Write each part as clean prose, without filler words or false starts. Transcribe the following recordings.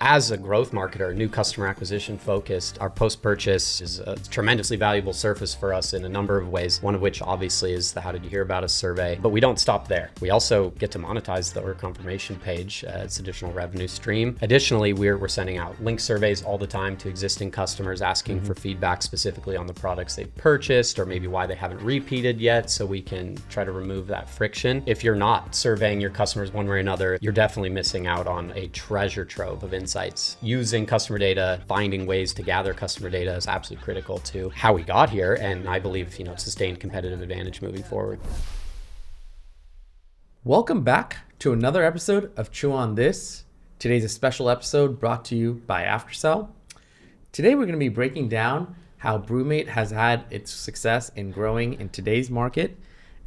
As a growth marketer, new customer acquisition focused, our post-purchase is a tremendously valuable surface for us in a number of ways, one of which obviously is the How Did You Hear About Us survey, but we don't stop there. We also get to monetize the order confirmation page as additional revenue stream. Additionally, we're sending out link surveys all the time to existing customers asking for feedback specifically on the products they've purchased or maybe why they haven't repeated yet, so we can try to remove that friction. If you're not surveying your customers one way or another, you're definitely missing out on a treasure trove of insights. Using customer data, finding ways to gather customer data is absolutely critical to how we got here, and I believe, sustained competitive advantage moving forward. Welcome back to another episode of Chew on This. Today's a special episode brought to you by Aftersell. Today we're going to be breaking down how BrüMate has had its success in growing in today's market.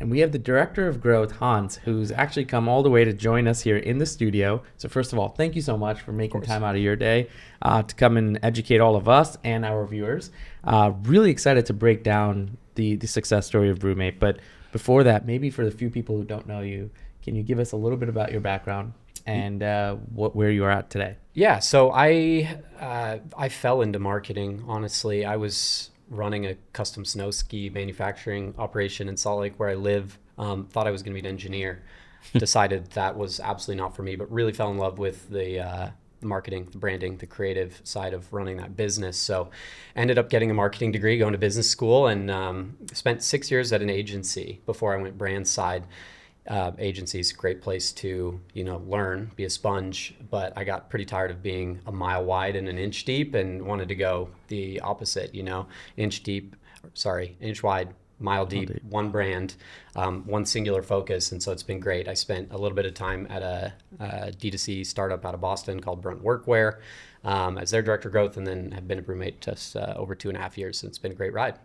And we have the Director of Growth, Hans, who's actually come all the way to join us here in the studio. So first of all, thank you so much for making time out of your day to come and educate all of us and our viewers. Really excited to break down the success story of BrüMate. But before that, maybe for the few people who don't know you, can you give us a little bit about your background and where you are at today? Yeah, so I fell into marketing, honestly. I was running a custom snow ski manufacturing operation in Salt Lake where I live. Thought I was going to be an engineer. Decided that was absolutely not for me, but really fell in love with the marketing, the branding, the creative side of running that business. So ended up getting a marketing degree, going to business school, and spent 6 years at an agency before I went brand side. Agency's a great place to, learn, be a sponge, but I got pretty tired of being a mile wide and an inch deep and wanted to go the opposite, inch wide, mile deep, one brand, one singular focus. And so it's been great. I spent a little bit of time at a D2C startup out of Boston called Brunt Workwear as their director of growth, and then have been at BrüMate just over 2.5 years. And it's been a great ride.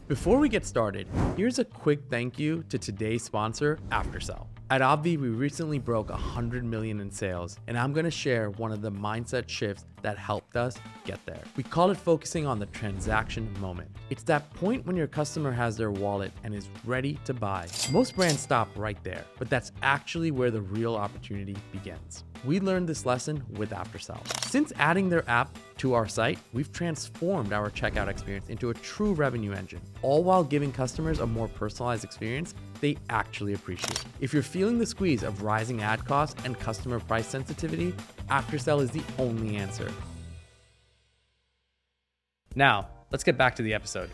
Before we get started, here's a quick thank you to today's sponsor, Aftersell. At AOV, we recently broke 100 million in sales, and I'm going to share one of the mindset shifts that helped us get there. We call it focusing on the transaction moment. It's that point when your customer has their wallet and is ready to buy. Most brands stop right there, but that's actually where the real opportunity begins. We learned this lesson with Aftersell. Since adding their app to our site, we've transformed our checkout experience into a true revenue engine, all while giving customers a more personalized experience they actually appreciate. If you're feeling the squeeze of rising ad costs and customer price sensitivity, Aftersell is the only answer. Now, let's get back to the episode.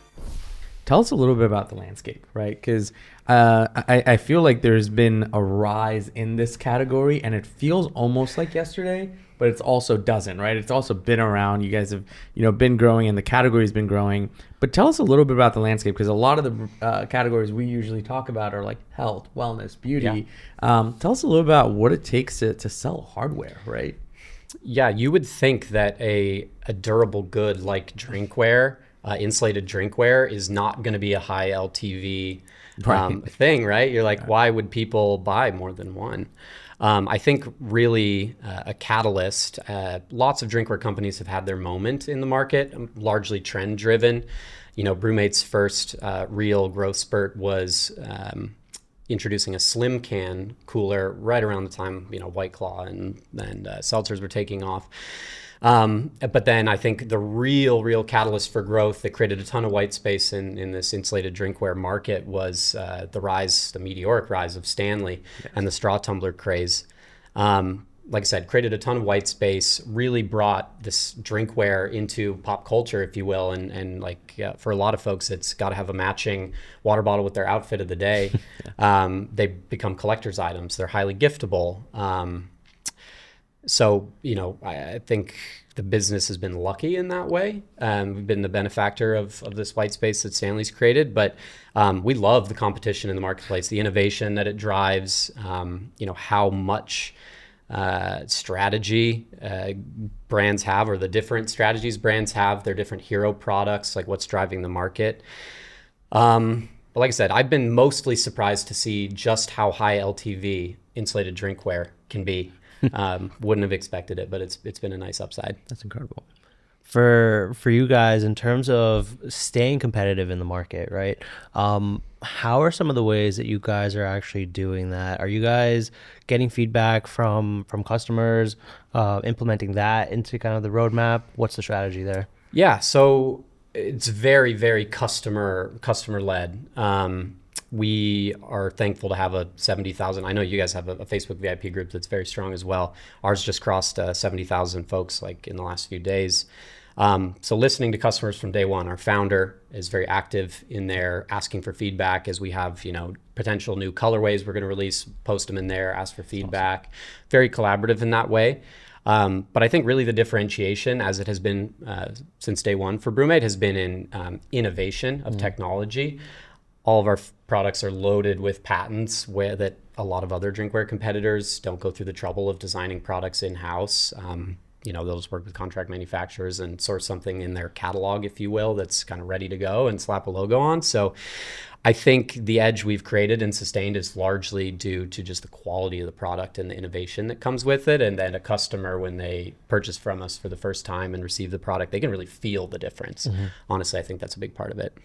Tell us a little bit about the landscape, right? Because I feel like there's been a rise in this category, and it feels almost like yesterday, but it also doesn't, right? It's also been around. You guys have, been growing, and the category's been growing. But tell us a little bit about the landscape, because a lot of the categories we usually talk about are like health, wellness, beauty. Yeah. Tell us a little about what it takes to sell hardware, right? Yeah, you would think that a durable good like drinkware, insulated drinkware, is not going to be a high LTV thing, right? You're like, why would people buy more than one? I think really a catalyst. Lots of drinkware companies have had their moment in the market, largely trend driven. BrüMate's first real growth spurt was introducing a slim can cooler right around the time White Claw and seltzers were taking off. But then I think the real catalyst for growth that created a ton of white space in this insulated drinkware market was the meteoric rise of Stanley and the straw tumbler craze. Like I said, created a ton of white space, really brought this drinkware into pop culture, if you will. And for a lot of folks, it's got to have a matching water bottle with their outfit of the day. They become collector's items. They're highly giftable. So, I think the business has been lucky in that way. We've been the benefactor of this white space that Stanley's created, but we love the competition in the marketplace, the innovation that it drives, how much strategy brands have, or the different strategies brands have, their different hero products, like what's driving the market. But like I said, I've been mostly surprised to see just how high LTV insulated drinkware can be. Wouldn't have expected it, but it's been a nice upside. That's incredible. For you guys, in terms of staying competitive in the market, right? How are some of the ways that you guys are actually doing that? Are you guys getting feedback from customers, implementing that into kind of the roadmap? What's the strategy there? Yeah, so it's very, very customer led. We are thankful to have a 70,000. I know you guys have a Facebook VIP group that's very strong as well. Ours just crossed 70,000 folks like in the last few days. So listening to customers from day one. Our founder is very active in there, asking for feedback as we have, potential new colorways we're going to release, post them in there, ask for feedback. Awesome. Very collaborative in that way. But I think really the differentiation, as it has been since day one for BrüMate, has been in innovation of technology. All of our products are loaded with patents that a lot of other drinkware competitors don't go through the trouble of designing products in-house. Those work with contract manufacturers and source something in their catalog, if you will, that's kind of ready to go and slap a logo on. So I think the edge we've created and sustained is largely due to just the quality of the product and the innovation that comes with it. And then a customer, when they purchase from us for the first time and receive the product, they can really feel the difference. Honestly, I think that's a big part of it.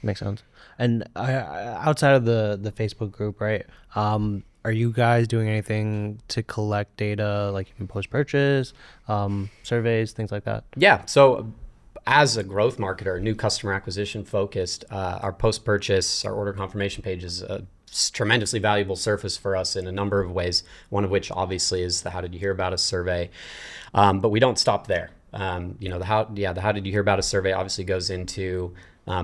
Makes sense. And outside of the Facebook group, right? Are you guys doing anything to collect data, like even post-purchase, surveys, things like that? Yeah. So as a growth marketer, new customer acquisition focused, our post-purchase, our order confirmation page is a tremendously valuable surface for us in a number of ways, one of which obviously is the How Did You Hear About Us survey. But we don't stop there. The How Did You Hear About Us survey obviously goes into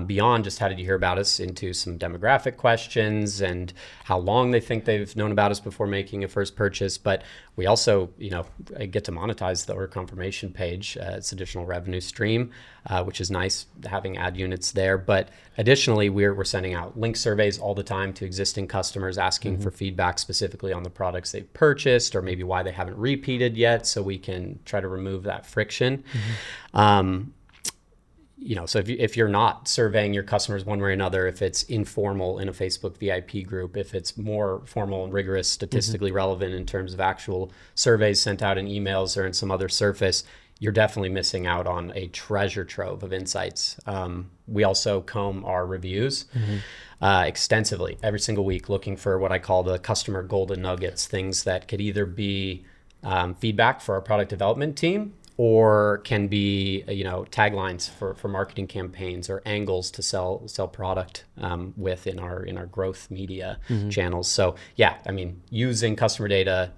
beyond just how did you hear about us, into some demographic questions and how long they think they've known about us before making a first purchase. But we also, get to monetize the order confirmation page. It's additional revenue stream, which is nice having ad units there. But additionally, we're sending out link surveys all the time to existing customers, asking for feedback specifically on the products they've purchased or maybe why they haven't repeated yet, so we can try to remove that friction. So if you're not surveying your customers one way or another, if it's informal in a Facebook VIP group, if it's more formal and rigorous, statistically relevant in terms of actual surveys sent out in emails or in some other surface, you're definitely missing out on a treasure trove of insights. We also comb our reviews extensively every single week, looking for what I call the customer golden nuggets, things that could either be feedback for our product development team, or can be taglines for marketing campaigns or angles to sell product with in our growth media channels. So using customer data,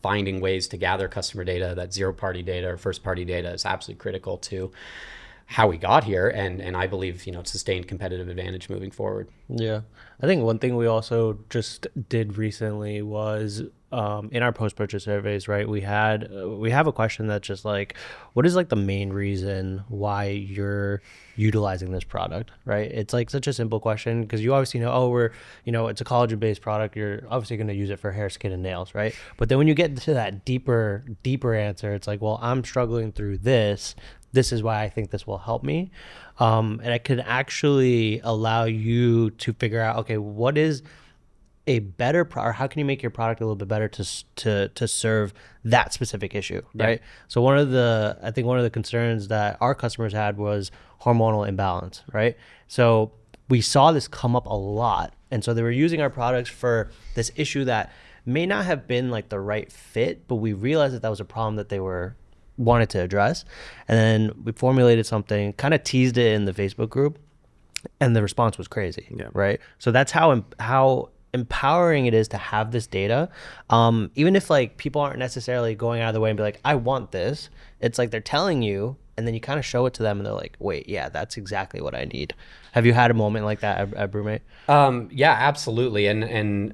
finding ways to gather customer data, that zero party data or first party data, is absolutely critical to how we got here, and I believe sustained competitive advantage moving forward. Yeah, I think one thing we also just did recently was in our post-purchase surveys, right? We have a question that's just like, what is like the main reason why you're utilizing this product, right? It's like such a simple question, because you obviously know, it's a collagen-based product. You're obviously going to use it for hair, skin, and nails, right? But then when you get to that deeper answer, it's like, well, I'm struggling through this. This is why I think this will help me. And it can actually allow you to figure out, okay, what is a better or how can you make your product a little bit better to serve that specific issue, right? So one of the concerns that our customers had was hormonal imbalance, right? So we saw this come up a lot, and so they were using our products for this issue that may not have been like the right fit, but we realized that was a problem that they wanted to address. And then we formulated something, kind of teased it in the Facebook group, and the response was crazy, right? So that's how empowering it is to have this data. Even if like people aren't necessarily going out of the way and be like, I want this, it's like they're telling you, and then you kind of show it to them and they're like, wait, yeah, that's exactly what I need. Have you had a moment like that at BrüMate? Yeah, absolutely. And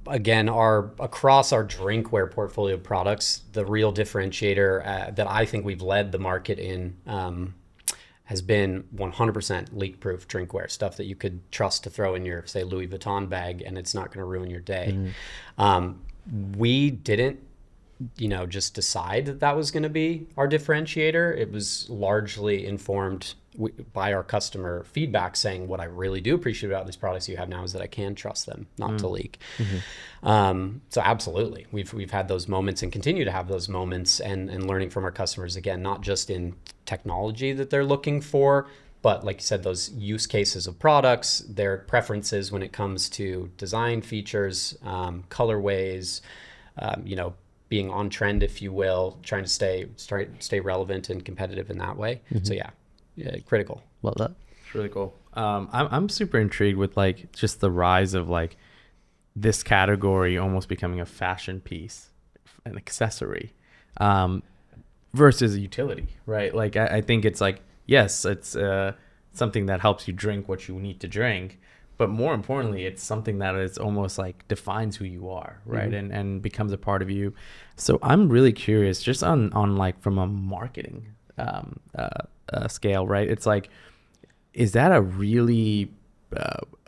again, across our drinkware portfolio of products, the real differentiator that I think we've led the market in has been 100% leak-proof drinkware, stuff that you could trust to throw in your, say, Louis Vuitton bag, and it's not going to ruin your day. We didn't just decide that that was going to be our differentiator. It was largely informed by our customer feedback, saying what I really do appreciate about these products you have now is that I can trust them not to leak. So absolutely, we've had those moments and continue to have those moments, and learning from our customers, again, not just in technology that they're looking for, but like you said, those use cases of products, their preferences when it comes to design features, colorways, being on trend, if you will, trying to stay relevant and competitive in that way. So yeah, critical. Well, It's really cool. I'm super intrigued with like just the rise of like this category almost becoming a fashion piece, an accessory, versus a utility, right? Like I think it's like, yes, it's something that helps you drink what you need to drink, but more importantly, it's something that is almost like defines who you are, right? And becomes a part of you. So I'm really curious, just on like from a marketing scale, right? It's like, is that a really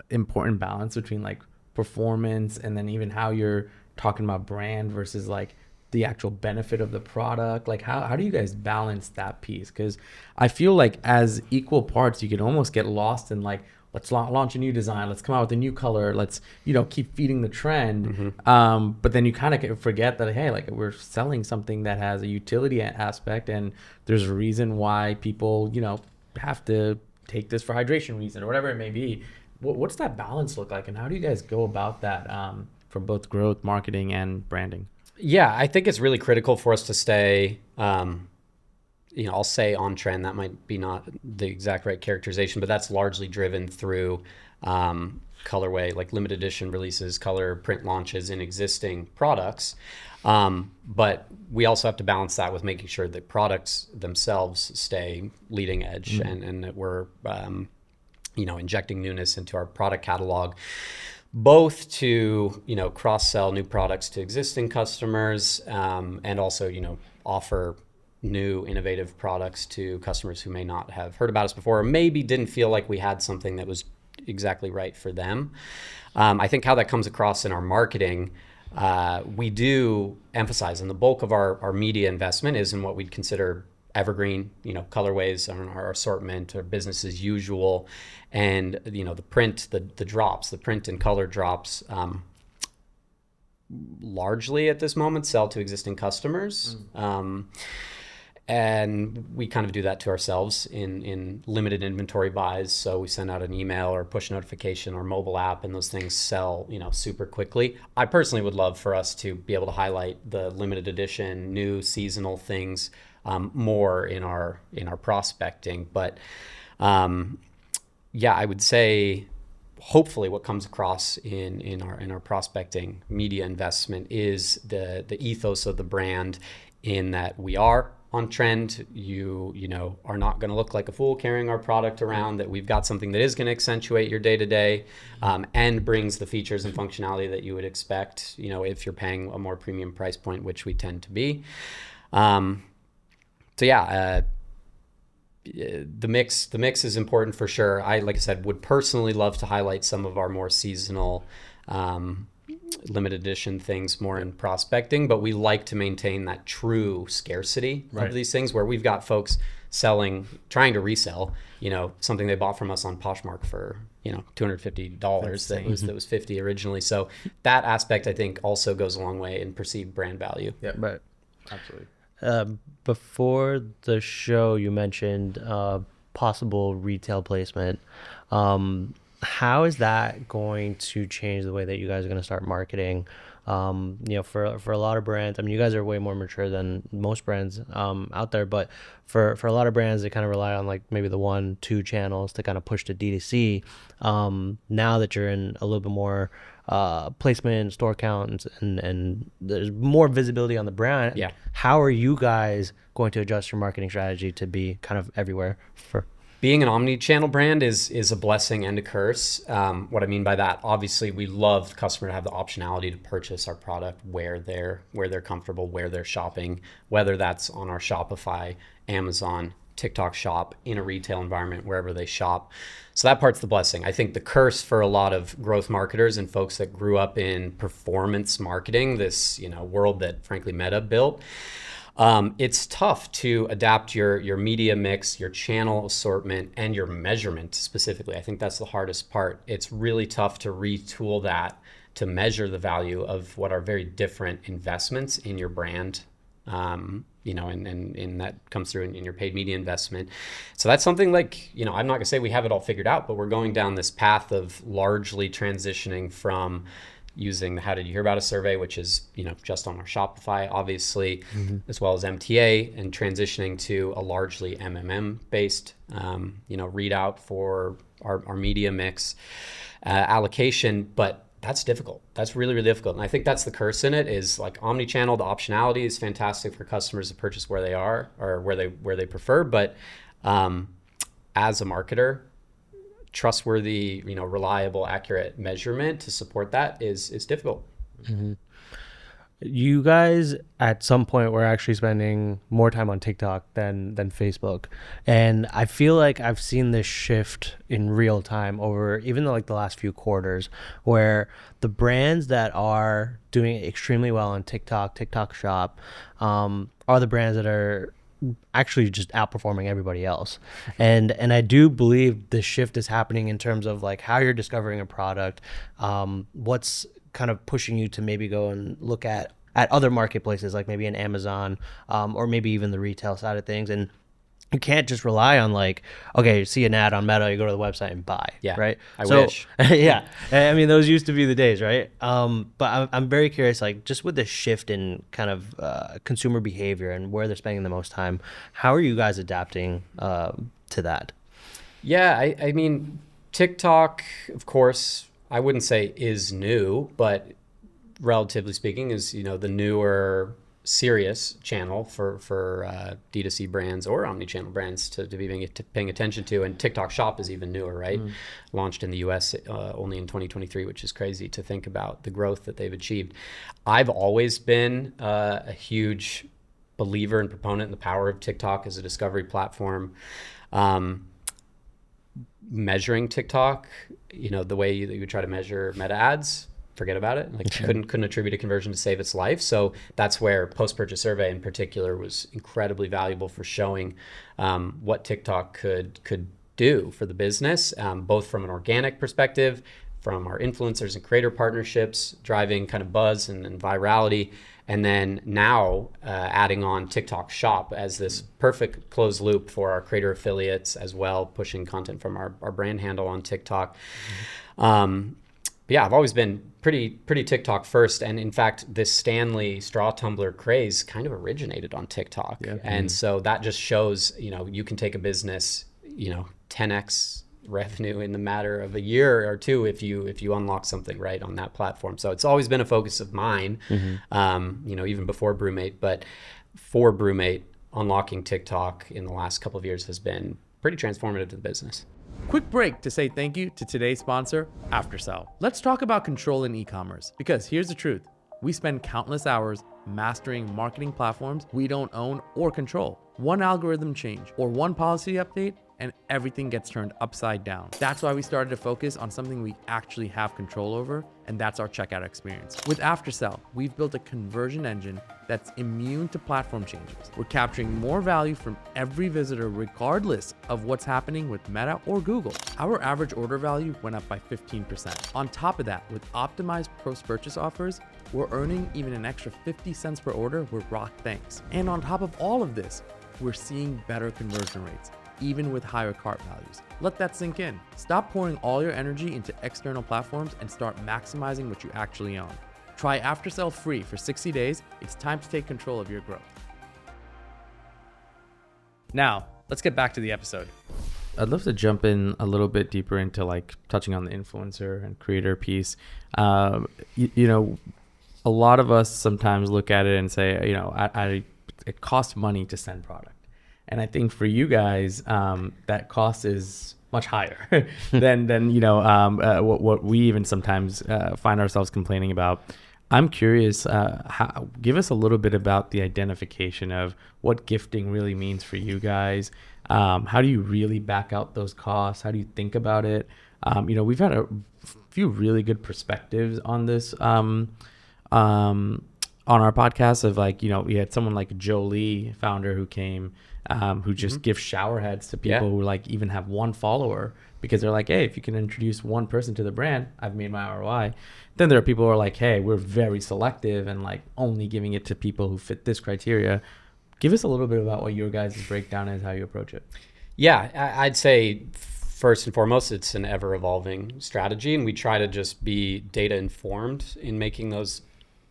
important balance between like performance and then even how you're talking about brand versus like the actual benefit of the product? Like how do you guys balance that piece? Because I feel like as equal parts, you can almost get lost in like, let's launch a new design, let's come out with a new color, let's keep feeding the trend, but then you kind of forget that, hey, like we're selling something that has a utility aspect, and there's a reason why people have to take this for hydration reason or whatever it may be. What's that balance look like, and how do you guys go about that from both growth, marketing, and branding? Yeah, I think it's really critical for us to stay, I'll say on trend. That might be not the exact right characterization, but that's largely driven through colorway, like limited edition releases, color print launches in existing products. But we also have to balance that with making sure that products themselves stay leading edge, and that we're, injecting newness into our product catalog, both to, cross-sell new products to existing customers, and also, offer new innovative products to customers who may not have heard about us before, or maybe didn't feel like we had something that was exactly right for them. I think how that comes across in our marketing, we do emphasize, and the bulk of our media investment is in what we'd consider evergreen, colorways on our assortment, or business as usual. And, the print, the drops, the print and color drops, largely at this moment sell to existing customers. And we kind of do that to ourselves in limited inventory buys. So we send out an email or push notification or mobile app, and those things sell, super quickly. I personally would love for us to be able to highlight the limited edition, new seasonal things more in our prospecting. But I would say hopefully what comes across in our prospecting media investment is the ethos of the brand, in that we are on trend. You are not going to look like a fool carrying our product around, that we've got something that is going to accentuate your day-to-day, and brings the features and functionality that you would expect, if you're paying a more premium price point, which we tend to be. The mix is important for sure. Like I said, would personally love to highlight some of our more seasonal, limited edition things more in prospecting, but we like to maintain that true scarcity of these things, where we've got folks trying to resell, something they bought from us on Poshmark for, $250 that was $50 originally. So that aspect, I think, also goes a long way in perceived brand value. Yeah, right. Absolutely. Before the show, you mentioned possible retail placement. How is that going to change the way that you guys are going to start marketing? For a lot of brands, I mean, you guys are way more mature than most brands out there, but for a lot of brands, they kind of rely on like maybe the 1-2 channels to kind of push to D2C. Now that you're in a little bit more placement, store count, and there's more visibility on the brand, how are you guys going to adjust your marketing strategy to be kind of everywhere? Being an omni-channel brand is a blessing and a curse. What I mean by that, obviously, we love the customer to have the optionality to purchase our product where they're comfortable, where they're shopping, whether that's on our Shopify, Amazon, TikTok shop in a retail environment wherever they shop. So that part's the blessing. I think the curse for a lot of growth marketers and folks that grew up in performance marketing, this world that frankly Meta built, it's tough to adapt your media mix, your channel assortment, and your measurement specifically. I think that's the hardest part. It's really tough to retool that to measure the value of what are very different investments in your brand. And that comes through in your paid media investment. So that's something like, I'm not gonna say we have it all figured out, but we're going down this path of largely transitioning from using the How Did You Hear About Us survey, which is, just on our Shopify, obviously, as well as MTA, and transitioning to a largely MMM based, readout for our media mix allocation. But that's difficult. That's really, really difficult. And I think that's the curse in it is like omnichannel, the optionality is fantastic for customers to purchase where they are or where they prefer. But as a marketer, trustworthy, reliable, accurate measurement to support that is difficult. Mm-hmm. You guys at some point were actually spending more time on TikTok than Facebook. And I feel like I've seen this shift in real time over even like the last few quarters, where the brands that are doing extremely well on TikTok Shop, are the brands that are actually just outperforming everybody else. And I do believe the shift is happening in terms of like how you're discovering a product, what's kind of pushing you to maybe go and look at other marketplaces like maybe an Amazon, or maybe even the retail side of things. And you can't just rely on like, okay, you see an ad on Meta, you go to the website and buy. Yeah, right. I wish. Yeah, I mean those used to be the days, right? But I'm very curious, like just with the shift in kind of consumer behavior and where they're spending the most time, how are you guys adapting to that? Yeah, I mean TikTok, of course, I wouldn't say is new, but relatively speaking is, the newer serious channel for D2C brands or omnichannel brands to be paying attention to. And TikTok Shop is even newer, right? Launched in the US only in 2023, which is crazy to think about the growth that they've achieved. I've always been a huge believer and proponent in the power of TikTok as a discovery platform. Measuring TikTok, the way you would try to measure meta ads, forget about it. Like couldn't attribute a conversion to save its life. So that's where post-purchase survey in particular was incredibly valuable for showing what TikTok could do for the business, both from an organic perspective, from our influencers and creator partnerships, driving kind of buzz and virality. And then now adding on TikTok Shop as this perfect closed loop for our creator affiliates as well, pushing content from our brand handle on TikTok. But yeah, I've always been pretty TikTok first. And in fact, this Stanley straw tumbler craze kind of originated on TikTok. Yeah. And so that just shows, you can take a business, 10x revenue in the matter of a year or two if you unlock something right on that platform. So it's always been a focus of mine, even before BrüMate. But for BrüMate, unlocking TikTok in the last couple of years has been pretty transformative to the business. Quick break to say thank you to today's sponsor, Aftersell. Let's talk about control in e-commerce, because here's the truth. We spend countless hours mastering marketing platforms we don't own or control. One algorithm change or one policy update, and everything gets turned upside down. That's why we started to focus on something we actually have control over, and that's our checkout experience. With Aftersell, we've built a conversion engine that's immune to platform changes. We're capturing more value from every visitor regardless of what's happening with Meta or Google. Our average order value went up by 15%. On top of that, with optimized post-purchase offers, we're earning even an extra 50 cents per order with Rock Thanks. And on top of all of this, we're seeing better conversion rates, even with higher cart values. Let that sink in. Stop pouring all your energy into external platforms and start maximizing what you actually own. Try Aftersell free for 60 days. It's time to take control of your growth. Now, let's get back to the episode. I'd love to jump in a little bit deeper into like touching on the influencer and creator piece. A lot of us sometimes look at it and say, it costs money to send product. And I think for you guys, that cost is much higher than what we even sometimes find ourselves complaining about. I'm curious, give us a little bit about the identification of what gifting really means for you guys. How do you really back out those costs? How do you think about it? We've had a few really good perspectives on this on our podcast of we had someone like Jolie, founder, who came, who just gives shower heads to people who even have one follower, because they're like, hey, if you can introduce one person to the brand, I've made my ROI. Then there are people who are like, hey, we're very selective and only giving it to people who fit this criteria. Give us a little bit about what your guys' breakdown is, how you approach it. Yeah, I'd say first and foremost, it's an ever evolving strategy, and we try to just be data informed in making those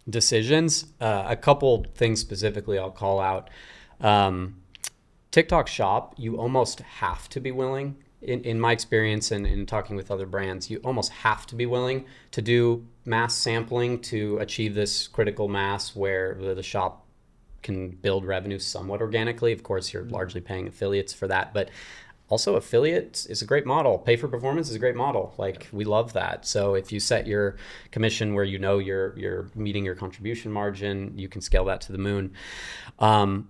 decisions. A couple things specifically I'll call out. TikTok Shop, you almost have to be willing, in my experience and in talking with other brands, you almost have to be willing to do mass sampling to achieve this critical mass where the shop can build revenue somewhat organically. Of course, you're largely paying affiliates for that, but also affiliates is a great model. Pay for performance is a great model. We love that. So if you set your commission where you're meeting your contribution margin, you can scale that to the moon.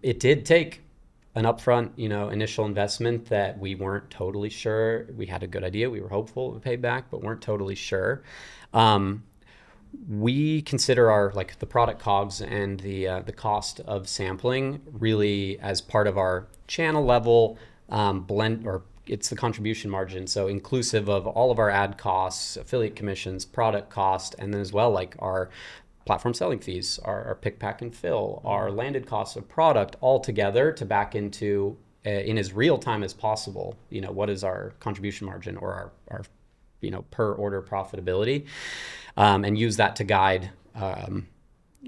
It did take an upfront, initial investment that we weren't totally sure. We had a good idea. We were hopeful it would pay back, but weren't totally sure. We consider our the product COGS and the cost of sampling really as part of our channel level blend, or it's the contribution margin. So inclusive of all of our ad costs, affiliate commissions, product cost, and then as well our platform selling fees, our pick, pack, and fill, our landed costs of product, all together to back into in as real time as possible, what is our contribution margin or our per order profitability, and use that to guide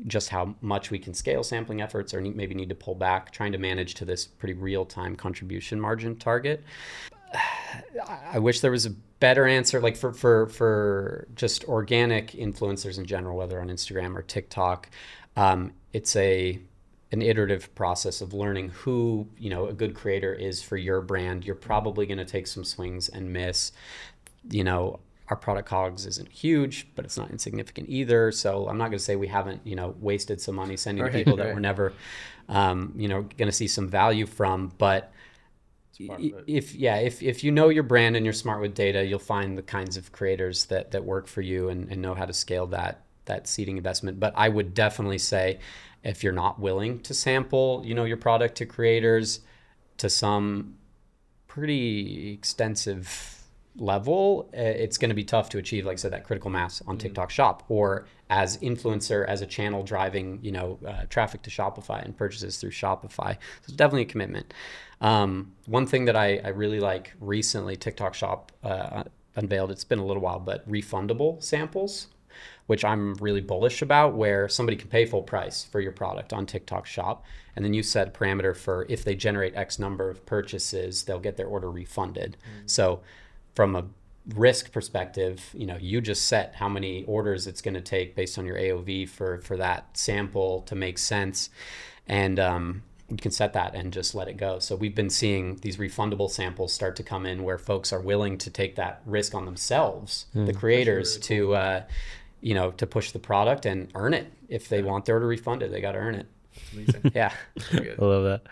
just how much we can scale sampling efforts or maybe need to pull back, trying to manage to this pretty real time contribution margin target. I wish there was a better answer, for just organic influencers in general, whether on Instagram or TikTok. It's an iterative process of learning who a good creator is for your brand. You're probably going to take some swings and miss. Our product COGS isn't huge, but it's not insignificant either. So I'm not going to say we haven't wasted some money sending to people that we're never going to see some value from, but if you know your brand and you're smart with data, you'll find the kinds of creators that work for you and know how to scale that seeding investment. But I would definitely say, if you're not willing to sample, your product to creators to some pretty extensive level, it's going to be tough to achieve, like I said, that critical mass on TikTok Shop, or as influencer, as a channel driving traffic to Shopify and purchases through Shopify. So it's definitely a commitment. One thing that I really like recently, TikTok Shop unveiled, it's been a little while, but refundable samples, which I'm really bullish about, where somebody can pay full price for your product on TikTok Shop, and then you set a parameter for if they generate X number of purchases, they'll get their order refunded. So from a risk perspective, you just set how many orders it's going to take based on your AOV for that sample to make sense, and you can set that and just let it go. So we've been seeing these refundable samples start to come in where folks are willing to take that risk on themselves, the creators, really cool. To push the product and earn it. If they want their order refunded, they got to earn it. That's amazing. Yeah. I love that.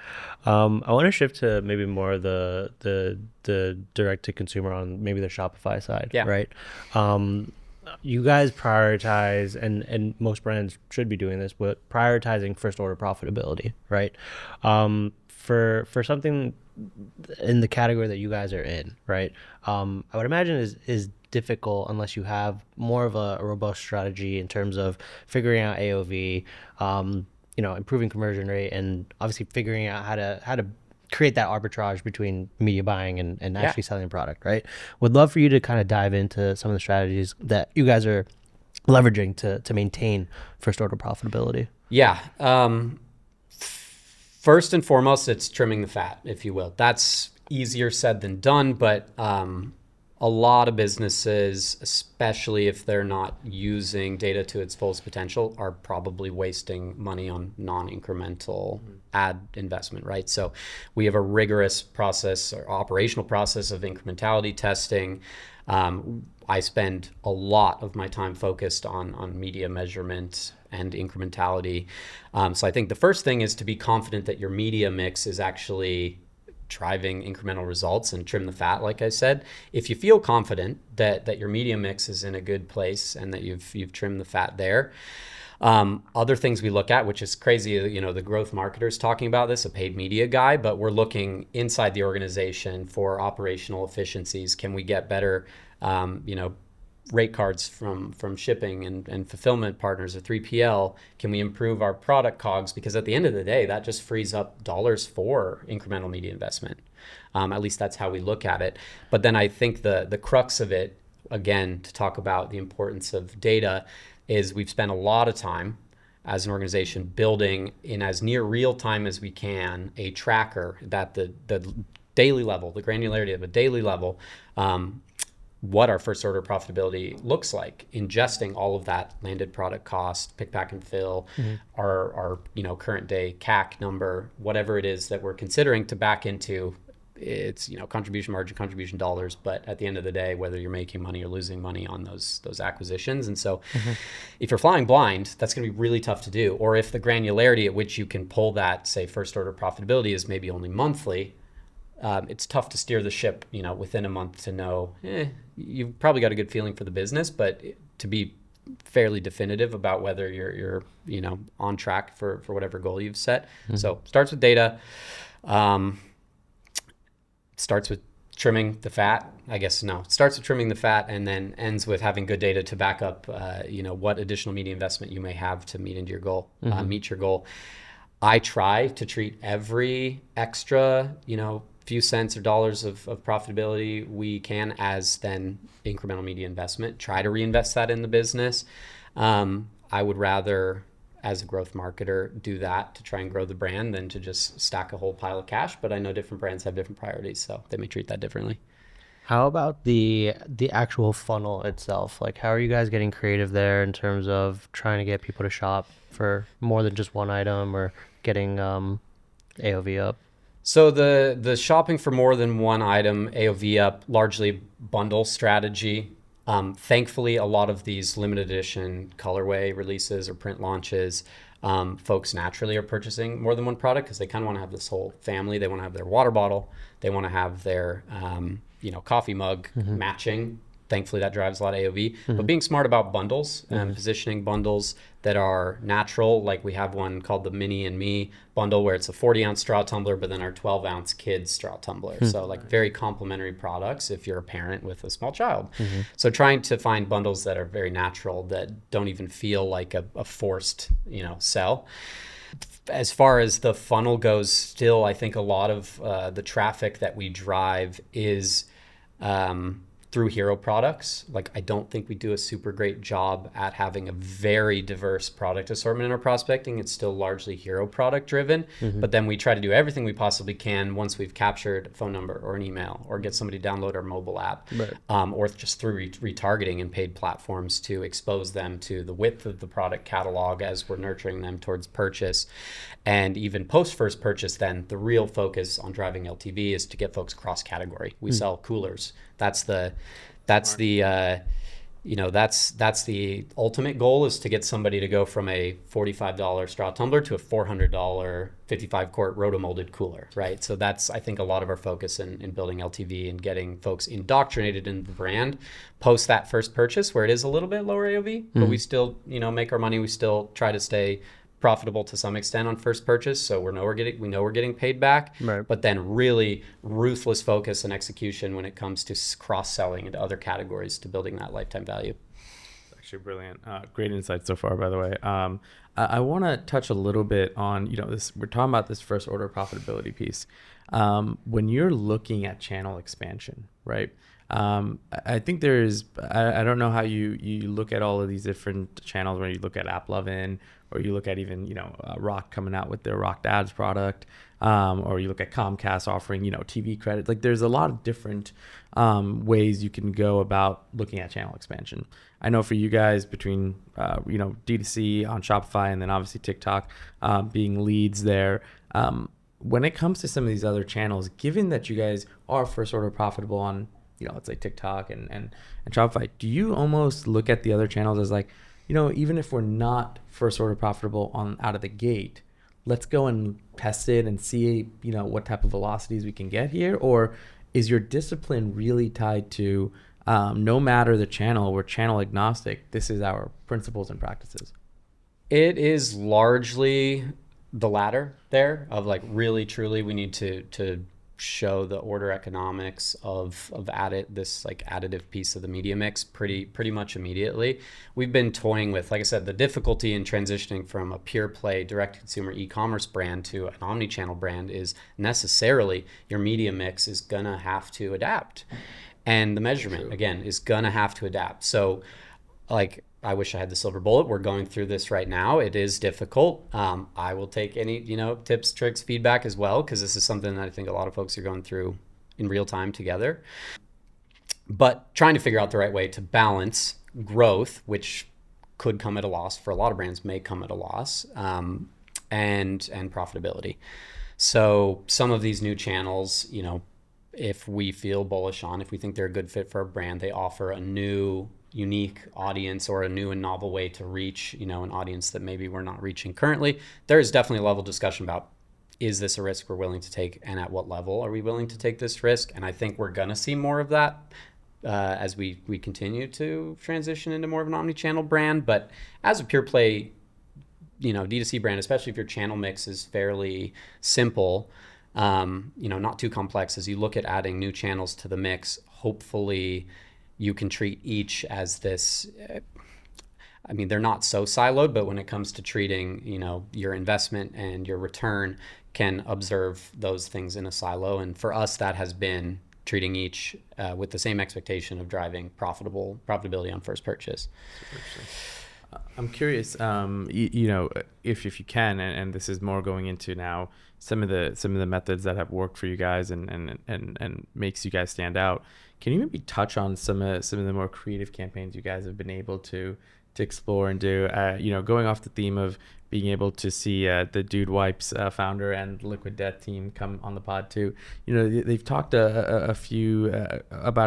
I want to shift to maybe more of the direct to consumer on maybe the Shopify side, right? You guys prioritize, and most brands should be doing this, but prioritizing first order profitability, right? For something in the category that you guys are in, right? I would imagine is difficult unless you have more of a robust strategy in terms of figuring out AOV, improving conversion rate, and obviously figuring out how to create that arbitrage between media buying and actually selling a product, right? Would love for you to kind of dive into some of the strategies that you guys are leveraging to maintain first order profitability. Yeah. First and foremost, it's trimming the fat, if you will. That's easier said than done, but a lot of businesses, especially if they're not using data to its fullest potential, are probably wasting money on non-incremental ad investment, right? So we have a rigorous process or operational process of incrementality testing. I I spend a lot of my time focused on media measurement and incrementality. So I think the first thing is to be confident that your media mix is actually driving incremental results and trim the fat, like I said. If you feel confident that your media mix is in a good place and that you've trimmed the fat there, other things we look at, which is crazy, the growth marketer's talking about this, a paid media guy, but we're looking inside the organization for operational efficiencies. Can we get better, rate cards from shipping and fulfillment partners or 3PL? Can we improve our product COGS? Because at the end of the day, that just frees up dollars for incremental media investment. At least that's how we look at it. But then I think the crux of it, again, to talk about the importance of data, is we've spent a lot of time as an organization building in as near real time as we can a tracker that the daily level, the granularity of a daily level, what our first order profitability looks like, ingesting all of that landed product cost, pick, pack, and fill, our current day CAC number, whatever it is that we're considering to back into. It's contribution margin, contribution dollars, but at the end of the day, whether you're making money or losing money on those acquisitions. And so if you're flying blind, that's going to be really tough to do. Or if the granularity at which you can pull that, say, first order profitability is maybe only monthly, it's tough to steer the ship, within a month to know, you've probably got a good feeling for the business, but to be fairly definitive about whether you're on track for whatever goal you've set. So starts with data. Starts with trimming the fat. Starts with trimming the fat and then ends with having good data to back up, what additional media investment you may have to meet your goal. I try to treat every extra, few cents or dollars of profitability we can as then incremental media investment. Try to reinvest that in the business. I would rather, as a growth marketer, do that to try and grow the brand than to just stack a whole pile of cash. But I know different brands have different priorities, so they may treat that differently. How about the actual funnel itself? Like, how are you guys getting creative there in terms of trying to get people to shop for more than just one item or getting AOV up? So the shopping for more than one item, AOV up, largely bundle strategy. Thankfully, a lot of these limited edition colorway releases or print launches, folks naturally are purchasing more than one product because they kind of want to have this whole family. They want to have their water bottle. They want to have their, coffee mug matching. Thankfully, that drives a lot of AOV. But being smart about bundles and positioning bundles that are natural, like we have one called the Mini and Me bundle where it's a 40-ounce straw tumbler, but then our 12-ounce kids straw tumbler. So like very complementary products if you're a parent with a small child. So trying to find bundles that are very natural, that don't even feel like a forced, sell. As far as the funnel goes, still, I think a lot of the traffic that we drive is through hero products. Like, I don't think we do a super great job at having a very diverse product assortment in our prospecting. It's still largely hero product driven, but then we try to do everything we possibly can once we've captured a phone number or an email or get somebody to download our mobile app, or just through retargeting and paid platforms to expose them to the width of the product catalog as we're nurturing them towards purchase. And even post first purchase, then the real focus on driving LTV is to get folks cross category. We sell coolers. That's the ultimate goal, is to get somebody to go from a $45 straw tumbler to a $400 55 quart rotomolded cooler, right? So that's, I think, a lot of our focus in building LTV and getting folks indoctrinated in the brand post that first purchase, where it is a little bit lower AOV, but we still, make our money. We still try to stay profitable to some extent on first purchase, so we know we're getting paid back, but then really ruthless focus and execution when it comes to cross-selling into other categories to building that lifetime value. It's actually brilliant. Great insight so far, by the way. I want to touch a little bit on, this. We're talking about this first order profitability piece. When you're looking at channel expansion, right? I think there's, I don't know how you look at all of these different channels, where you look at AppLovin, or you look at even, Rock coming out with their Rock Ads product, or you look at Comcast offering, TV credit. Like, there's a lot of different ways you can go about looking at channel expansion. I know for you guys, between, D2C on Shopify and then obviously TikTok being leads there, when it comes to some of these other channels, given that you guys are first order profitable on let's say TikTok and Shopify, do you almost look at the other channels as like, even if we're not first order profitable out of the gate, let's go and test it and see, what type of velocities we can get here? Or is your discipline really tied to no matter the channel, we're channel agnostic, this is our principles and practices? It is largely the latter there, of like really truly we need to show the order economics of this like additive piece of the media mix pretty much immediately. We've been toying with, like I said, the difficulty in transitioning from a pure play direct consumer e-commerce brand to an omnichannel brand is necessarily your media mix is gonna have to adapt, and the measurement again is gonna have to adapt. So like, I wish I had the silver bullet. We're going through this right now. It is difficult. I will take any, tips, tricks, feedback as well, because this is something that I think a lot of folks are going through in real time together. But trying to figure out the right way to balance growth, which could come at a loss for a lot of brands, may come at a loss, and profitability. So some of these new channels, if we feel bullish on, if we think they're a good fit for a brand, they offer a new unique audience or a new and novel way to reach, an audience that maybe we're not reaching currently. There is definitely a level of discussion about, is this a risk we're willing to take, and at what level are we willing to take this risk? And I think we're gonna see more of that as we continue to transition into more of an omni-channel brand. But as a pure play, D2C brand, especially if your channel mix is fairly simple, not too complex, as you look at adding new channels to the mix, hopefully you can treat each as this, they're not so siloed, but when it comes to treating, your investment and your return, can observe those things in a silo. And for us, that has been treating each with the same expectation of driving profitability on first purchase. I'm curious, if you can, and this is more going into now some of the methods that have worked for you guys and makes you guys stand out. Can you maybe touch on some of the more creative campaigns you guys have been able to explore and do? Going off the theme of being able to see the Dude Wipes founder and Liquid Death team come on the pod too. They've talked about a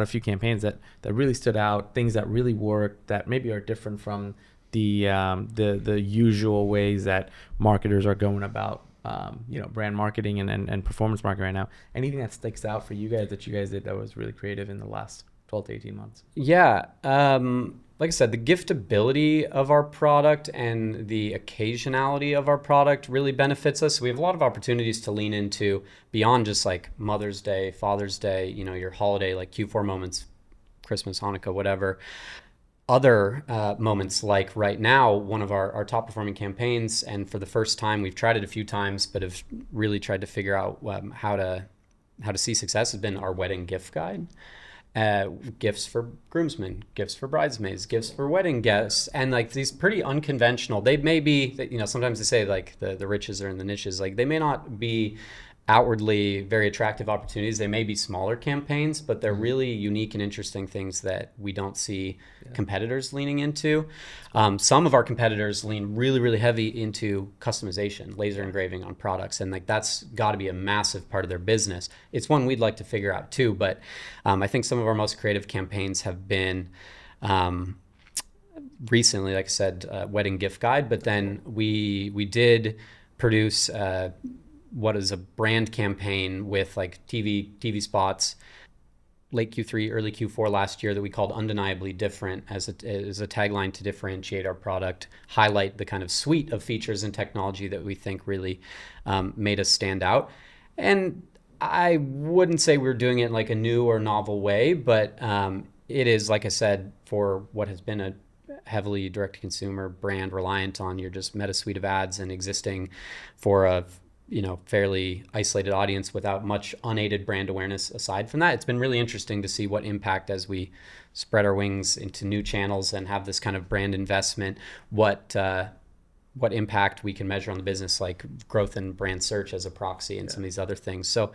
few campaigns that really stood out, things that really work, that maybe are different from the usual ways that marketers are going about brand marketing and performance marketing right now. Anything that sticks out for you guys that you guys did that was really creative in the last 12 to 18 months? Yeah. Like I said, the giftability of our product and the occasionality of our product really benefits us. We have a lot of opportunities to lean into beyond just like Mother's Day, Father's Day, your holiday, like Q4 moments, Christmas, Hanukkah, whatever. Other moments, like right now, one of our top performing campaigns, and for the first time, we've tried it a few times, but have really tried to figure out how to see success, has been our wedding gift guide. Gifts for groomsmen, gifts for bridesmaids, gifts for wedding guests, and like these pretty unconventional. They may be, sometimes they say like the riches are in the niches. Like they may not be outwardly very attractive opportunities. They may be smaller campaigns, but they're really unique and interesting things that we don't see competitors leaning into. Some of our competitors lean really, really heavy into customization, laser engraving on products, and like that's got to be a massive part of their business. It's one we'd like to figure out too, but I think some of our most creative campaigns have been recently, like I said, wedding gift guide, but then we did produce what is a brand campaign with like TV spots late Q3, early Q4 last year that we called Undeniably Different as a tagline to differentiate our product, highlight the kind of suite of features and technology that we think really made us stand out. And I wouldn't say we're doing it in like a new or novel way, but it is, like I said, for what has been a heavily direct-to-consumer brand reliant on your just meta suite of ads and existing for a fairly isolated audience without much unaided brand awareness aside from that. It's been really interesting to see what impact, as we spread our wings into new channels and have this kind of brand investment, what impact we can measure on the business, like growth in brand search as a proxy and some of these other things. So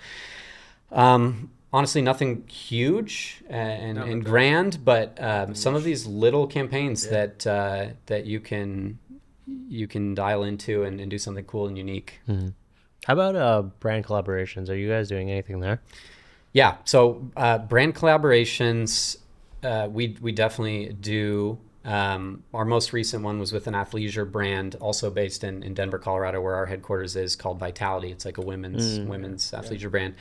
honestly, nothing huge and grand, but some of these little campaigns that you can dial into and do something cool and unique. Mm-hmm. How about brand collaborations? Are you guys doing anything there? Yeah. So brand collaborations, we definitely do. Our most recent one was with an athleisure brand, also based in Denver, Colorado, where our headquarters is, called Vitality. It's like a women's athleisure brand.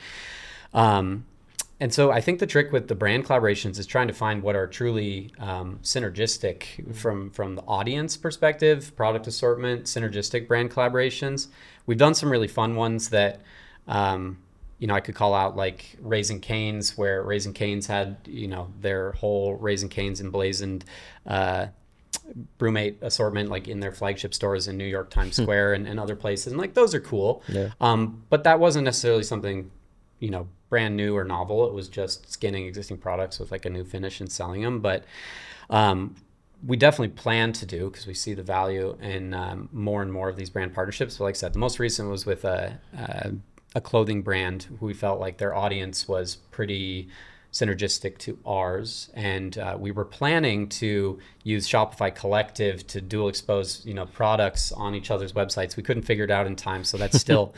And so I think the trick with the brand collaborations is trying to find what are truly synergistic from the audience perspective, product assortment, synergistic brand collaborations. We've done some really fun ones that, I could call out, like Raising Cane's, where Raising Cane's had, their whole Raising Cane's emblazoned BrüMate assortment, like in their flagship stores in New York Times Square and other places. And like, those are cool. Yeah. But that wasn't necessarily something, brand new or novel. It was just skinning existing products with like a new finish and selling them. But we definitely plan to do, because we see the value in more and more of these brand partnerships. So like I said, the most recent was with a clothing brand who we felt like their audience was pretty synergistic to ours, and we were planning to use Shopify Collective to dual expose products on each other's websites. We couldn't figure it out in time, so that's still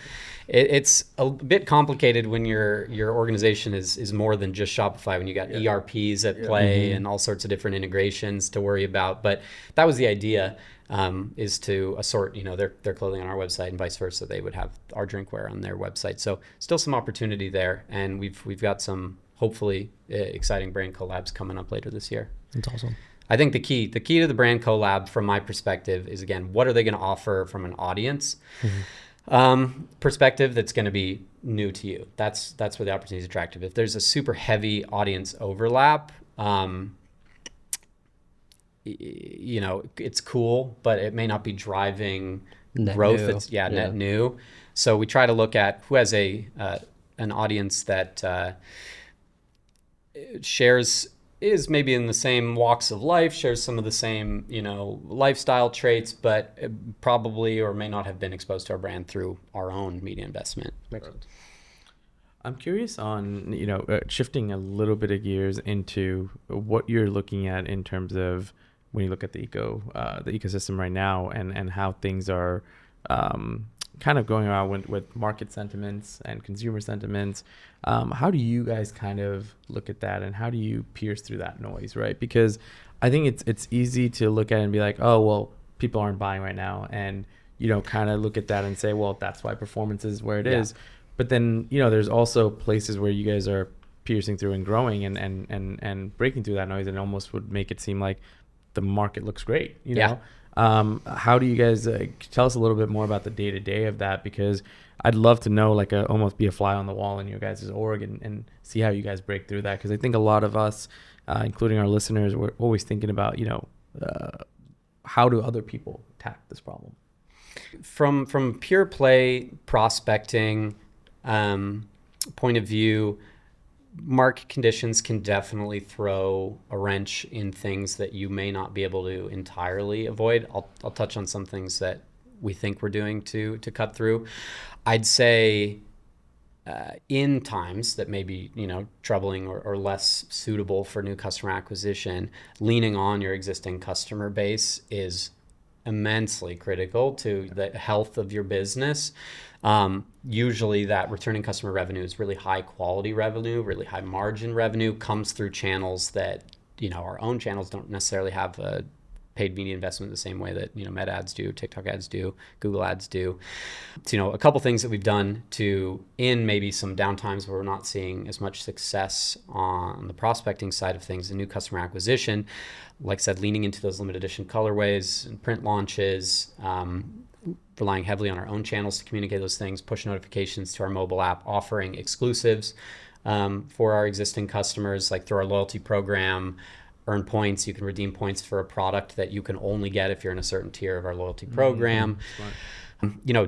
it's a bit complicated when your organization is more than just Shopify, when you got ERPs at play and all sorts of different integrations to worry about. But that was the idea, is to assort their clothing on our website and vice versa. They would have our drinkware on their website. So still some opportunity there, and we've got some hopefully exciting brand collabs coming up later this year. That's awesome. I think the key to the brand collab from my perspective is, again, what are they going to offer from an audience perspective that's going to be new to you? That's where the opportunity is attractive. If there's a super heavy audience overlap, it's cool, but it may not be driving net growth. New. It's net new. So we try to look at who has an audience that is maybe in the same walks of life, shares some of the same, lifestyle traits, but probably or may not have been exposed to our brand through our own media investment. I'm curious on, shifting a little bit of gears into what you're looking at in terms of when you look at the ecosystem right now, and how things are kind of going around with market sentiments and consumer sentiments. How do you guys kind of look at that, and how do you pierce through that noise, right? Because I think it's easy to look at it and be like, oh, well, people aren't buying right now, and kind of look at that and say, well, that's why performance is where it is. But then there's also places where you guys are piercing through and growing and breaking through that noise, and almost would make it seem like the market looks great. How do you guys tell us a little bit more about the day-to-day of that? Because I'd love to know, like, almost be a fly on the wall in your guys' org and see how you guys break through that. Because I think a lot of us, including our listeners, we're always thinking about, how do other people tackle this problem? From pure play prospecting point of view, market conditions can definitely throw a wrench in things that you may not be able to entirely avoid. I'll touch on some things that we think we're doing to cut through. I'd say in times that may be troubling or less suitable for new customer acquisition, leaning on your existing customer base is immensely critical to the health of your business. Usually that returning customer revenue is really high quality revenue, really high margin revenue, comes through channels that, our own channels don't necessarily have a paid media investment the same way that, Meta ads do, TikTok ads do, Google ads do. So, a couple things that we've done in maybe some downtimes where we're not seeing as much success on the prospecting side of things, the new customer acquisition, like I said, leaning into those limited edition colorways and print launches, relying heavily on our own channels to communicate those things, push notifications to our mobile app, offering exclusives for our existing customers, like through our loyalty program, earn points. You can redeem points for a product that you can only get if you're in a certain tier of our loyalty program.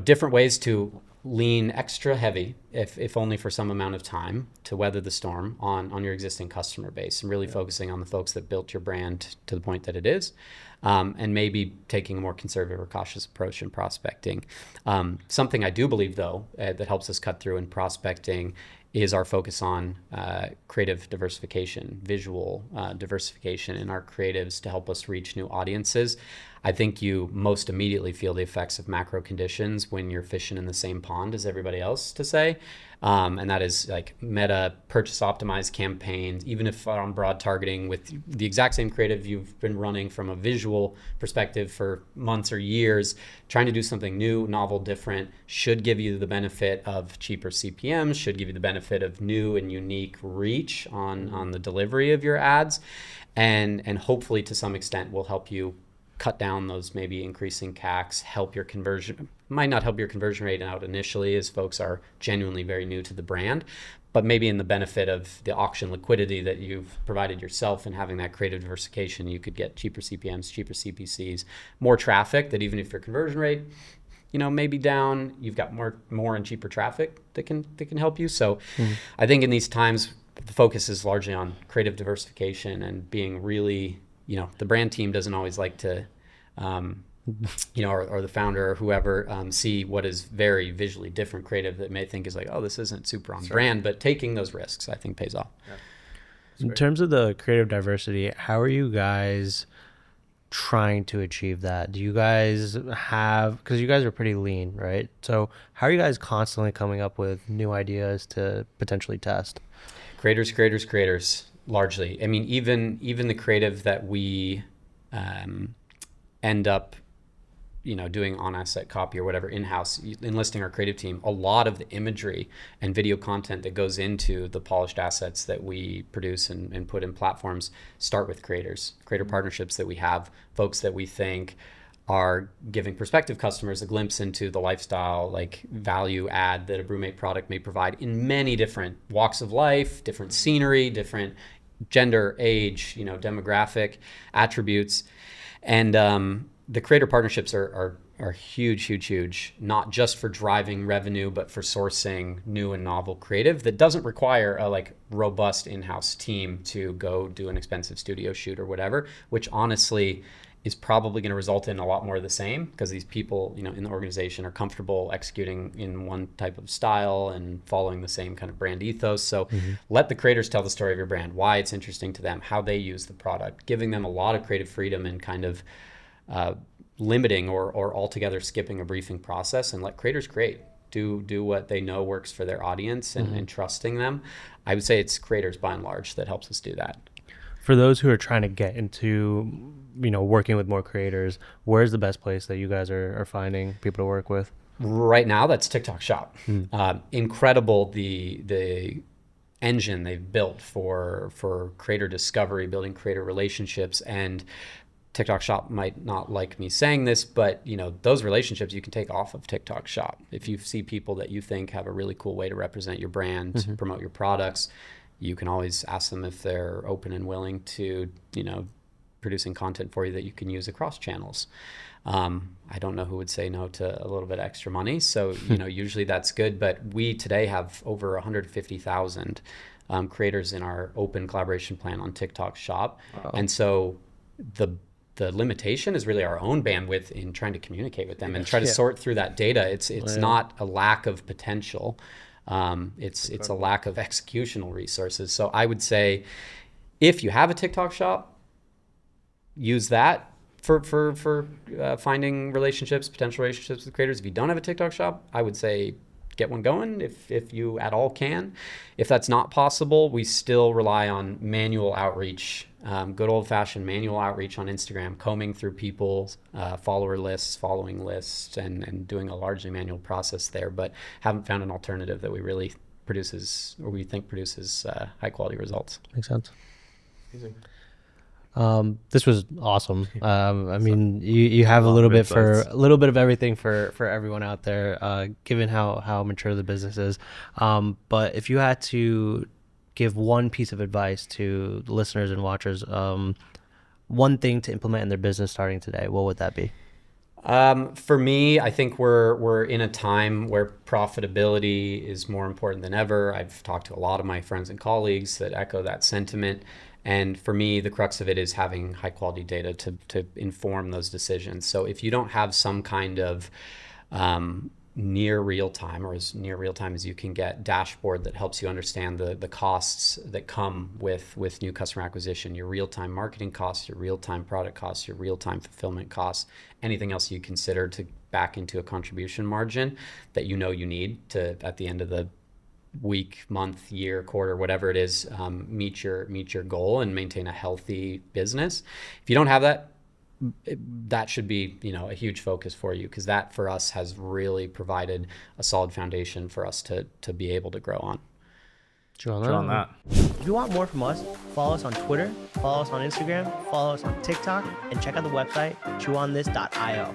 Different ways to lean extra heavy, if only for some amount of time, to weather the storm on your existing customer base, and really focusing on the folks that built your brand to the point that it is. And maybe taking a more conservative or cautious approach in prospecting. Something I do believe, though, that helps us cut through in prospecting is our focus on creative diversification, visual diversification in our creatives to help us reach new audiences. I think you most immediately feel the effects of macro conditions when you're fishing in the same pond as everybody else, to say. And that is like meta purchase optimized campaigns, even if on broad targeting with the exact same creative you've been running from a visual perspective for months or years, trying to do something new, novel, different, should give you the benefit of cheaper CPMs, should give you the benefit of new and unique reach on the delivery of your ads, and hopefully to some extent will help you cut down those maybe increasing CACs, help your conversion. Might not help your conversion rate out initially as folks are genuinely very new to the brand, but maybe in the benefit of the auction liquidity that you've provided yourself and having that creative diversification, you could get cheaper CPMs, cheaper CPCs, more traffic that even if your conversion rate, maybe down, you've got more and cheaper traffic that can help you. So I think in these times, the focus is largely on creative diversification and being really, the brand team doesn't always like to, or the founder or whoever see what is very visually different creative that may think is like, oh, this isn't super on brand, but taking those risks, I think, pays off. Yeah. In terms of the creative diversity, how are you guys trying to achieve that? Do you guys have, because you guys are pretty lean, right? So how are you guys constantly coming up with new ideas to potentially test? Creators, largely. I mean, even the creative that we end up, doing on-asset copy or whatever in-house, enlisting our creative team, a lot of the imagery and video content that goes into the polished assets that we produce and put in platforms start with creator partnerships that we have, folks that we think are giving prospective customers a glimpse into the lifestyle, like value add that a BrüMate product may provide in many different walks of life, different scenery, different gender, age, demographic attributes. And the creator partnerships are huge, not just for driving revenue, but for sourcing new and novel creative that doesn't require a robust in-house team to go do an expensive studio shoot or whatever, which honestly is probably going to result in a lot more of the same because these people, in the organization are comfortable executing in one type of style and following the same kind of brand ethos. So let the creators tell the story of your brand, why it's interesting to them, how they use the product, giving them a lot of creative freedom and kind of limiting or altogether skipping a briefing process, and let creators create, do what they know works for their audience and trusting them. I would say it's creators by and large that helps us do that. For those who are trying to get into, working with more creators, where's the best place that you guys are finding people to work with? Right now, that's TikTok Shop. Incredible the engine they've built for creator discovery, building creator relationships. And TikTok Shop might not like me saying this, but those relationships you can take off of TikTok Shop. If you see people that you think have a really cool way to represent your brand, promote your products, you can always ask them if they're open and willing to, producing content for you that you can use across channels. I don't know who would say no to a little bit extra money. So, usually that's good. But we today have over 150,000 creators in our open collaboration plan on TikTok Shop. Wow. And so the limitation is really our own bandwidth in trying to communicate with them and try to sort through that data. It's not a lack of potential. It's a lack of executional resources. So I would say if you have a TikTok Shop, use that for finding potential relationships with creators. If you don't have a TikTok Shop, I would say get one going if you at all can. If that's not possible, we still rely on manual outreach, good old-fashioned manual outreach on Instagram, combing through people's follower lists, following lists, and doing a largely manual process there, but haven't found an alternative that we think produces high-quality results. Makes sense. Amazing. This was awesome. I mean, you have a little bit of everything for everyone out there, given how mature the business is. But if you had to give one piece of advice to the listeners and watchers, one thing to implement in their business starting today, what would that be? For me, I think we're in a time where profitability is more important than ever. I've talked to a lot of my friends and colleagues that echo that sentiment. And for me, the crux of it is having high quality data to inform those decisions. So if you don't have some kind of near real time, or as near real time as you can get, dashboard that helps you understand the costs that come with new customer acquisition, your real time marketing costs, your real time product costs, your real time fulfillment costs, anything else you consider to back into a contribution margin that you need to, at the end of the week, month, year, quarter, whatever it is, meet your goal and maintain a healthy business. If you don't have that, that should be, a huge focus for you, because that for us has really provided a solid foundation for us to be able to grow on. True on that. If you want more from us, follow us on Twitter, follow us on Instagram, follow us on TikTok, and check out the website chewonthis.io.